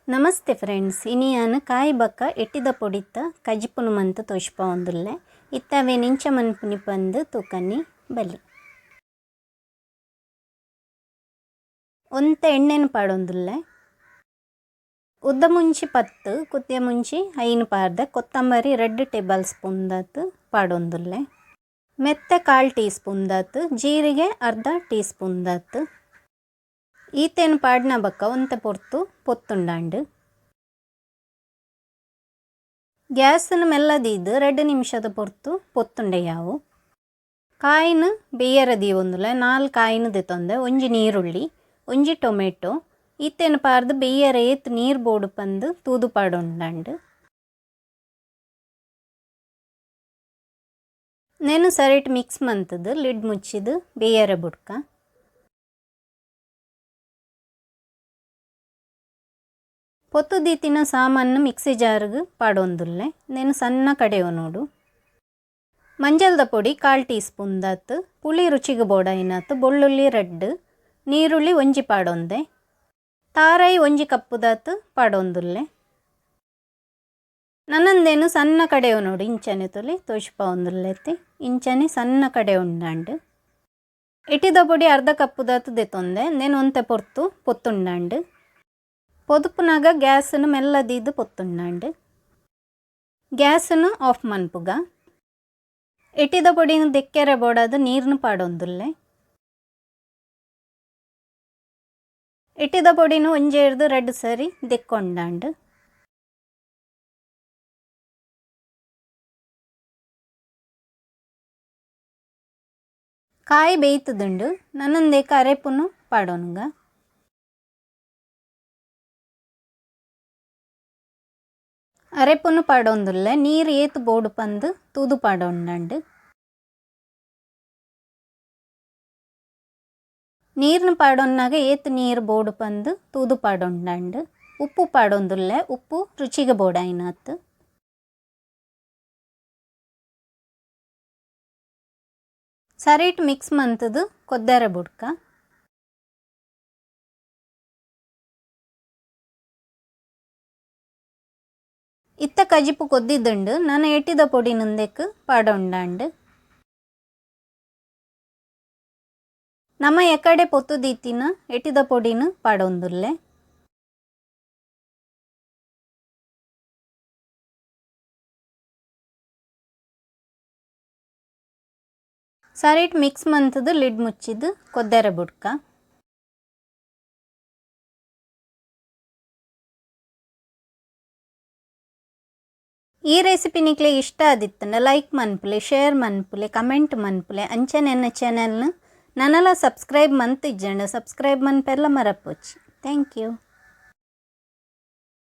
ನಮಸ್ತೆ ಫ್ರೆಂಡ್ಸ್, ಇನಿಯಾನು ಕಾಯಿ ಬಕ್ಕ ಎಟ್ಟಿದ ಪೊಡಿತ್ತ ಕಜಿಪುನು ಮಂತು ತೋಷ್ಪ ಒಂದುಲ್ಲೆ ಇತ್ತವೆ ನಿಂಚ ಮನ್ಪುನಿ ಪಂದು ತೂಕನಿ ಬಲಿ ಒಂತ ಎಣ್ಣೆನು ಪಾಡೊಂದುಲ್ಲೆ ಉದ್ದ ಮುಂಚಿ 10 ಕುತ್ತಿಯ ಮುಂಚಿ 5 ಪಾರ್ದ ಕೊತ್ತಂಬರಿ 2 ಟೇಬಲ್ ಸ್ಪೂನ್ ದಾತು ಪಾಡೊಂದುಲ್ಲೆ ಮೆತ್ತೆ 1/4 ಟೀ ಸ್ಪೂನ್ ದಾತು ಜೀರಿಗೆ ಅರ್ಧ ಟೀ ಸ್ಪೂನ್ ದಾತು ಈತೇನು ಪಾಡ್ನ ಬಕ್ಕ ಒಂತ ಪೊರ್ತು ಪೊತ್ತುಂಡಾಂಡು ಗ್ಯಾಸನ್ನು ಮೆಲ್ಲದೀದು 2 ನಿಮಿಷದ ಪೊರ್ತು ಪೊತ್ತುಂಡೆ ಯಾವು ಕಾಯಿನ ಬೇಯರದಿ ಒಂದುಲೆ 4 ಕಾಯಿನ ದೆತೊಂದೆ ಒಂಜಿ ನೀರುಳ್ಳಿ ಒಂಜಿ ಟೊಮೆಟೊ ಈತೇನು ಪಾರ್ದು ಬೇಯರ ಏತ್ ನೀರು ಬೋಡು ಪಂದು ತೂದು ಪಾಡೊಂಡಾಂಡು నేను ಸರಿಟ್ ಮಿಕ್ಸ್ ಮಂತದು ಲಿಡ್ ಮುಚ್ಚಿದು ಬೇಯರ ಬುಡ್ಕ ಪೊತ್ತು ದೀತಿನ ಸಾಮಾನು ಮಿಕ್ಸಿ ಜಾರ್ಗೆ ಪಾಡೊಂದುಲ್ಲೆ నేను ಸಣ್ಣ ಕಡೆಯೋ ನೋಡು ಮಂಜಲ್ದ ಪೊಡಿ 1/4 ಟೀ ಸ್ಪೂನ್ ದಾತು ಪುಳಿ ರುಚಿಗೆ ಬೋಡಾಯಿನಾತು ಬೆಳ್ಳುಳ್ಳಿ 2 ನೀರುಳ್ಳಿ ಒಂಜಿ ಪಾಡೊಂದೆ ತಾರಾಯಿ ಒಂಜಿ ಕಪ್ಪು ದಾತು ಪಾಡೊಂದುಲ್ಲೆ ನನ್ನಂದೇನು ಸಣ್ಣ ಕಡೆಯೋ ನೋಡು ಇಂಚನೆ ತೊಲಿ ತೋಷ್ಪ ಒಂದುಲ್ಲೆತ್ತಿ ಇಂಚನೆ ಸಣ್ಣ ಕಡೆ ಉಂಡಾಂಡು ಇಟ್ಟಿದ ಪೊಡಿ ಅರ್ಧ ಕಪ್ಪು ದಾತು ದೆತೊಂದೆ నేను ಒಂತೆ ಪೊರ್ತು ಪೊತ್ತುಂಡಾಂಡು పొదుపునగా గ్యాస్ను మెల్లదీదు పొత్తుండండి గ్యాస్ను ఆఫ్ మన్పుಗ ಎಟ್ಟಿದ ಪೊಡಿನ ದೆಕ್ಕೆರೆ ಬೋಡಾದು ನೀರ್ನು ಪಾಡೊಂದುಲ್ಲೆ ಎಟ್ಟಿದ ಪೊಡಿನು ಒಂಜೇರ್ದು 2 ಸರಿ ದೆಕ್ಕೊಂಡಾಂಡು ಕಾಯಿ ಬೇಯ್ತದುಂಡು ನನ್ನಂದೇಕ ಅರೆಪುನು ಪಾಡೋನುಗ ಅರೆಪುನು ಪಾಡೊಂದುಲ್ಲೆ ನೀರು ಏತು ಬೋಡು ಪಂದು ತೂದು ಪಾಡೊಂಡಾಂಡು ನೀರ್ನು ಪಾಡೊನ್ನಾಗ ಏತು ನೀರು ಬೋಡು ಪಂದು ತೂದು ಪಾಡೊಂಡಾಂಡು ಉಪ್ಪು ಪಾಡೊಂದುಲ್ಲೆ ಉಪ್ಪು ರುಚಿಗೆ ಬೋಡಾಯಿನಾತು ಸರಿಟ್ ಮಿಕ್ಸ್ ಮಂತದು ಕೊದ್ದೆರೆ ಬುಡ್ಕ ಇತ್ತ ಕಜಿಪು ಕೊದ್ದಿದ್ದುಂಡು ನಾನು ಎಟ್ಟಿದ ಪೊಡಿ ನಂದೆಕ್ ಪಾಡೊಂಡಾಂಡು ನಮ್ಮ ಎಕಡೆ ಪೊತ್ತು ದೀತಿನ ಎಟ್ಟಿದ ಪೊಡಿನು ಪಾಡೊಂದುಲ್ಲೆ ಸರಿಟ್ ಮಿಕ್ಸ್ ಮಂತದು ಲಿಡ್ ಮುಚ್ಚಿದ್ದು ಕೊದ್ದೆರೆ ಬುಡ್ಕ ಈ ರೆಸಿಪಿ ನಿಕ್ಲೆ ಇಷ್ಟ ಆದಿತ್ತಂಡ ಲೈಕ್ ಮನ್ಪುಲೆ ಶೇರ್ ಮನ್ಪುಲೆ ಕಮೆಂಟ್ ಮನ್ಪುಲೆ ಅಂಚೆ ನನ್ನ ಚಾನೆಲ್ನ ನನ್ನಲ ಸಬ್ಸ್ಕ್ರೈಬ್ ಮಂತಿಜ್ಜಂಡ ಸಬ್ಸ್ಕ್ರೈಬ್ ಮನ್ಪೆಲ್ಲ ಮರಪೊಚ್ಚಿ ಥ್ಯಾಂಕ್ ಯು.